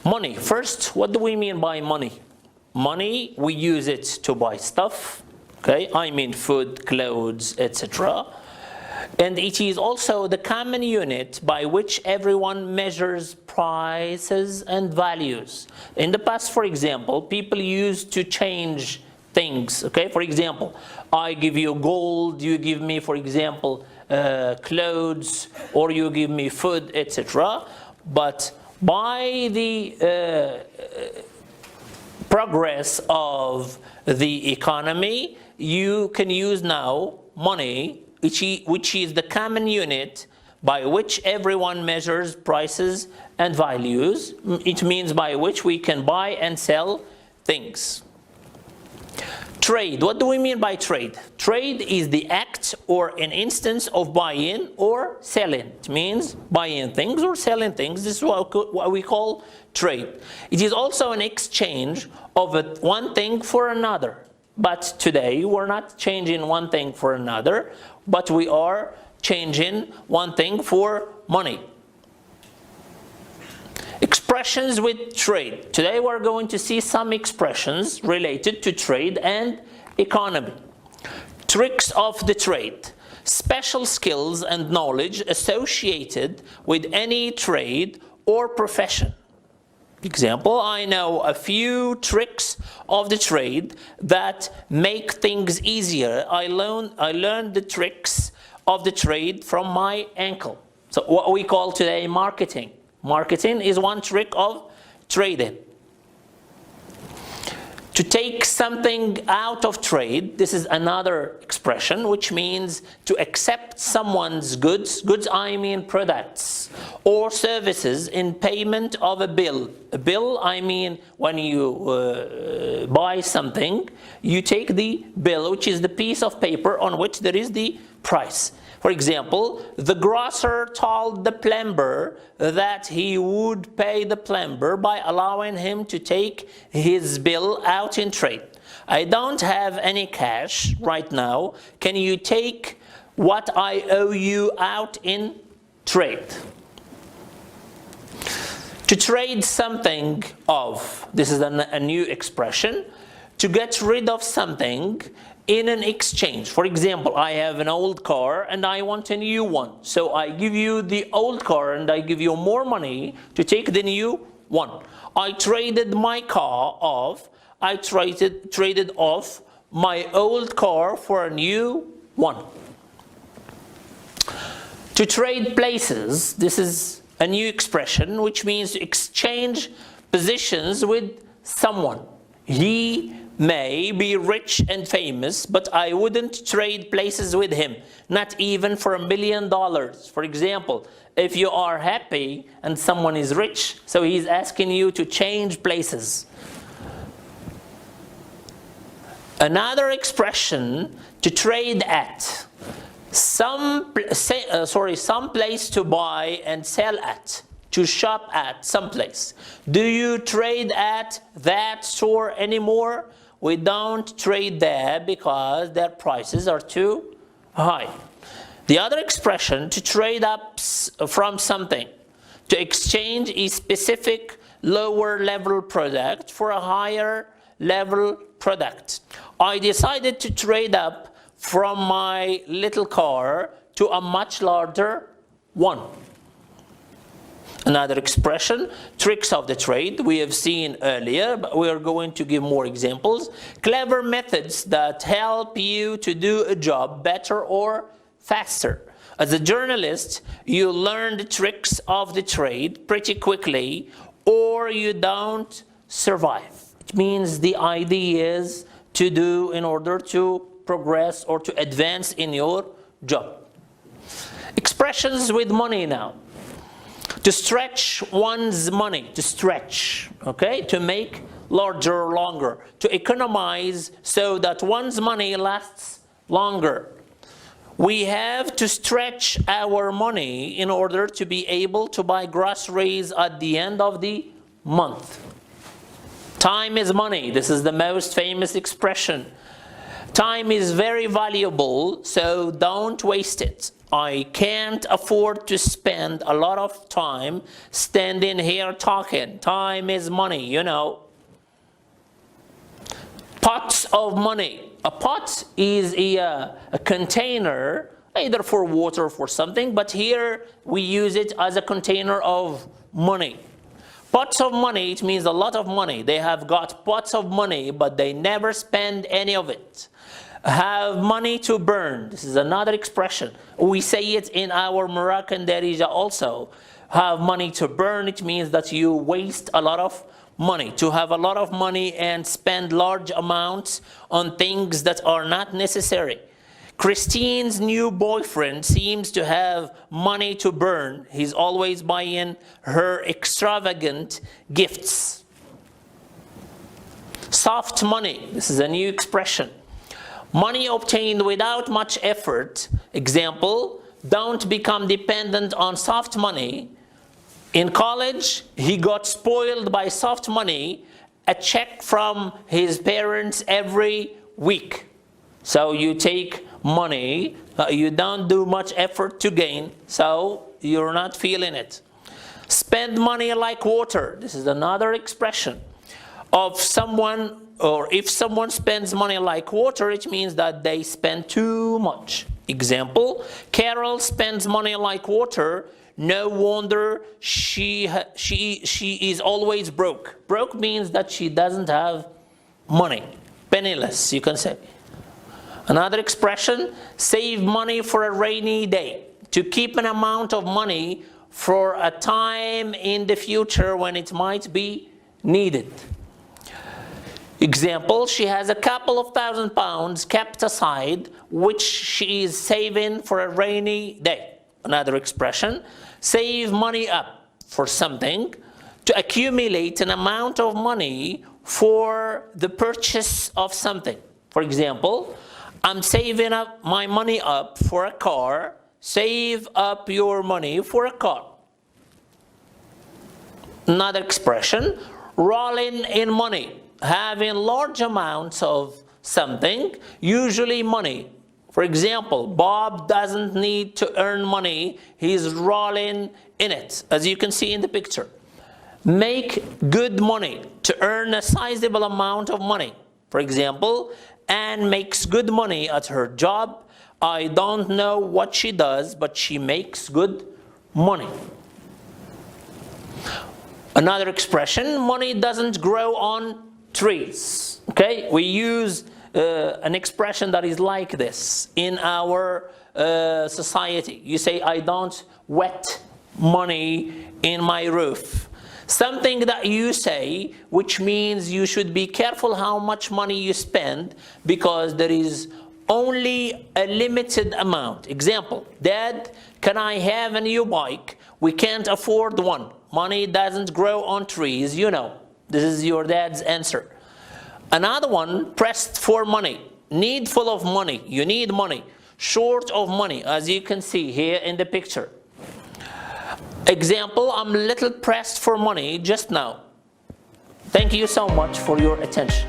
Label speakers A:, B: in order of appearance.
A: Money. First, what do we mean by money? Money, we use it to buy stuff, okay? I mean food, clothes, etc. And it is also the common unit by which everyone measures prices and values. In the past, for example, people used to change things, okay? For example, I give you gold, you give me, for example, clothes, or you give me food, etc. But by the progress of the economy, you can use now money, which is the common unit by which everyone measures prices and values. It means by which we can buy and sell things. Trade. What do we mean by trade? Trade is the act or an instance of buying or selling. It means buying things or selling things. This is what we call trade. It is also an exchange of one thing for another. But today we're not changing one thing for another, but we are changing one thing for money. Expressions with trade. Today we're going to see some expressions related to trade and economy. Tricks of the trade. Special skills and knowledge associated with any trade or profession. Example, I know a few tricks of the trade that make things easier. I learned the tricks of the trade from my uncle. So what we call today marketing. Marketing is one trick of trading. To take something out of trade, this is another expression, which means to accept someone's goods I mean products, or services in payment of a bill. A bill, I mean when you buy something, you take the bill, which is the piece of paper on which there is the price. For example, the grocer told the plumber that he would pay the plumber by allowing him to take his bill out in trade. I don't have any cash right now. Can you take what I owe you out in trade? To trade something of, this is a new expression, to get rid of something in an exchange. For example, I have an old car and I want a new one. So I give you the old car and I give you more money to take the new one. I traded my car off. I traded off my old car for a new one. To trade places, this is a new expression which means to exchange positions with someone. He may be rich and famous, but I wouldn't trade places with him, not even for $1 million. For example, if you are happy and someone is rich, so he's asking you to change places. Another expression, to trade at. Some place to buy and sell at. To shop at some place. Do you trade at that store anymore? We don't trade there because their prices are too high. The other expression, to trade up from something. To exchange a specific lower level product for a higher level product. I decided to trade up from my little car to a much larger one. Another expression, tricks of the trade, we have seen earlier, but we are going to give more examples. Clever methods that help you to do a job better or faster. As a journalist, you learn the tricks of the trade pretty quickly, or you don't survive. It means the idea is to do in order to progress or to advance in your job. Expressions with money now. To stretch one's money, to stretch, okay? To make larger or longer. To economize so that one's money lasts longer. We have to stretch our money in order to be able to buy groceries at the end of the month. Time is money. This is the most famous expression. Time is very valuable, so don't waste it. I can't afford to spend a lot of time standing here talking. Time is money, you know. Pots of money. A pot is a container, either for water or for something, but here we use it as a container of money. Pots of money, it means a lot of money. They have got pots of money, but they never spend any of it. Have money to burn. This is another expression. We say it in our Moroccan Darija also. Have money to burn, it means that you waste a lot of money. To have a lot of money and spend large amounts on things that are not necessary. Christine's new boyfriend seems to have money to burn. He's always buying her extravagant gifts. Soft money. This is a new expression. Money obtained without much effort. Example, don't become dependent on soft money. In college, he got spoiled by soft money, a check from his parents every week. So you take money, you don't do much effort to gain, so you're not feeling it. Spend money like water. This is another expression of someone, or if someone spends money like water, it means that they spend too much. Example, Carol spends money like water. No wonder she is always broke. Broke means that she doesn't have money. Penniless, you can say. Another expression, save money for a rainy day. To keep an amount of money for a time in the future when it might be needed. Example, she has a couple of £1,000 kept aside, which she is saving for a rainy day. Another expression, save money up for something, to accumulate an amount of money for the purchase of something. For example, I'm saving up my money up for a car. Save up your money for a car. Another expression, rolling in money. Having large amounts of something, usually money. For example, Bob doesn't need to earn money, he's rolling in it, as you can see in the picture. Make good money, to earn a sizable amount of money. For example, Anne makes good money at her job. I don't know what she does, but she makes good money. Another expression, money doesn't grow on trees. Okay, we use an expression that is like this in our society. You say, I don't wet money in my roof. Something that you say, which means you should be careful how much money you spend, because there is only a limited amount. Example, Dad, can I have a new bike? We can't afford one. Money doesn't grow on trees, you know. This is your dad's answer. Another one, pressed for money, needful of money, you need money, short of money, as you can see here in the picture. Example, I'm a little pressed for money just now. Thank you so much for your attention.